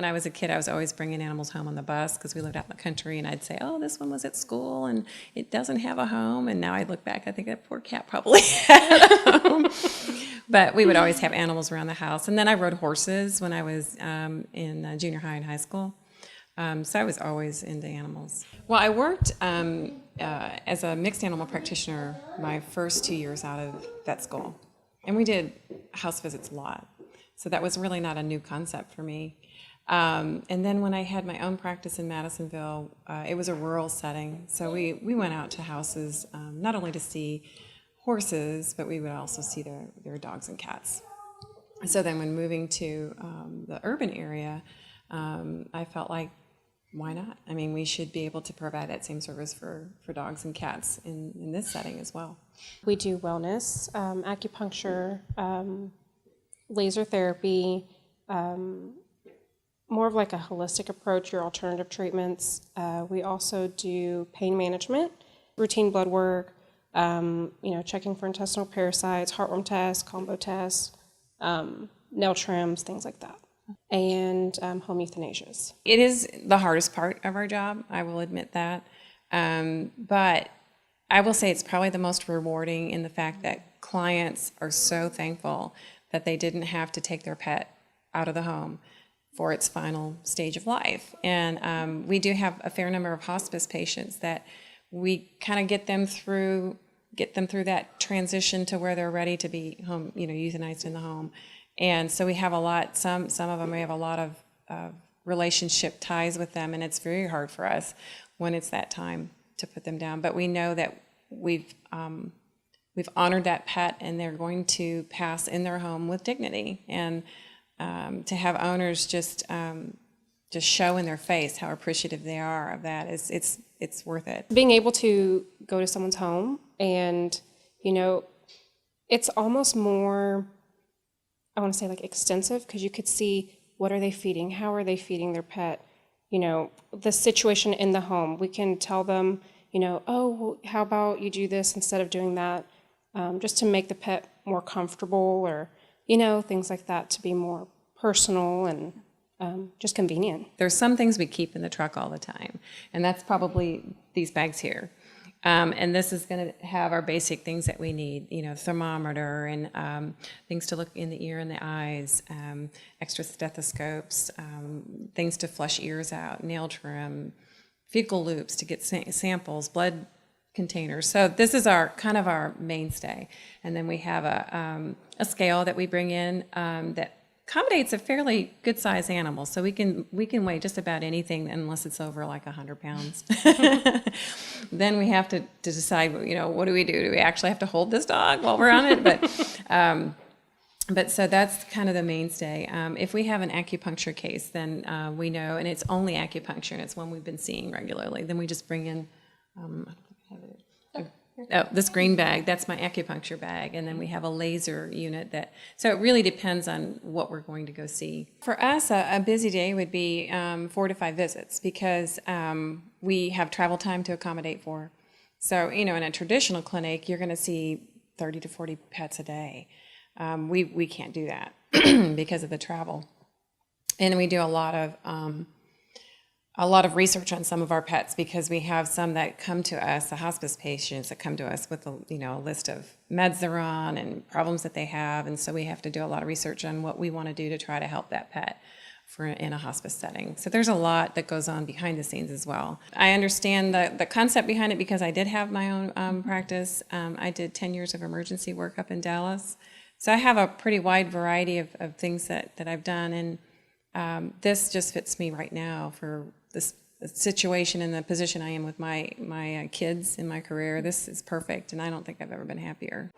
I was a kid, I was always bringing animals home on the bus because we lived out in the country, and I'd say, oh, this one was at school and it doesn't have a home. And now I look back, I think that poor cat probably had a home. But we would always have animals around the house. And then I rode horses when I was in junior high and high school. So I was always into animals. Well, I worked as a mixed animal practitioner my first 2 years out of vet school. And we did house visits a lot. So that was really not a new concept for me. And then when I had my own practice in Madisonville, it was a rural setting. So we went out to houses not only to see horses, but we would also see their dogs and cats. So then when moving to the urban area, I felt like, why not? I mean, we should be able to provide that same service for dogs and cats in this setting as well. We do wellness, acupuncture, laser therapy, more of like a holistic approach, your alternative treatments. We also do pain management, routine blood work, checking for intestinal parasites, heartworm tests, combo tests, nail trims, things like that, and home euthanasias. It is the hardest part of our job, I will admit that. But I will say it's probably the most rewarding in the fact that clients are so thankful that they didn't have to take their pet out of the home for its final stage of life. And we do have a fair number of hospice patients that we kind of get them through that transition to where they're ready to be home, euthanized in the home. And so we have a lot, some of them, we have a lot of relationship ties with them, and it's very hard for us when it's that time to put them down. But we know that we've honored that pet, and they're going to pass in their home with dignity. And to have owners just show in their face how appreciative they are of that, it's worth it. Being able to go to someone's home and, it's almost more, I want to say like extensive, because you could see what are they feeding, how are they feeding their pet, the situation in the home. We can tell them, oh, well, how about you do this instead of doing that, just to make the pet more comfortable, or, things like that, to be more personal and just convenient. There's some things we keep in the truck all the time, and that's probably these bags here. And this is going to have our basic things that we need, thermometer and things to look in the ear and the eyes, extra stethoscopes, things to flush ears out, nail trim, fecal loops to get samples, blood containers. So this is our mainstay. And then we have a scale that we bring in that accommodates a fairly good sized animal. So we can weigh just about anything unless it's over like 100 pounds. Then we have to decide, what do we do? Do we actually have to hold this dog while we're on it? But so that's kind of the mainstay. If we have an acupuncture case, then we know, and it's only acupuncture, and it's one we've been seeing regularly, then we just bring in, I don't think I have it. This green bag, that's my acupuncture bag, and then we have a laser unit so it really depends on what we're going to go see. For us, a busy day would be 4 to 5 visits, because we have travel time to accommodate for. So, in a traditional clinic, you're going to see 30 to 40 pets a day. We can't do that because of the travel. And we do a lot of research on some of our pets, because we have some that come to us, the hospice patients that come to us with a list of meds they're on and problems that they have, and so we have to do a lot of research on what we want to do to try to help that pet in a hospice setting. So there's a lot that goes on behind the scenes as well. I understand the concept behind it because I did have my own practice. I did 10 years of emergency work up in Dallas, so I have a pretty wide variety of things that I've done, and this just fits me right now for this situation and the position I am with my kids in my career. This is perfect, and I don't think I've ever been happier.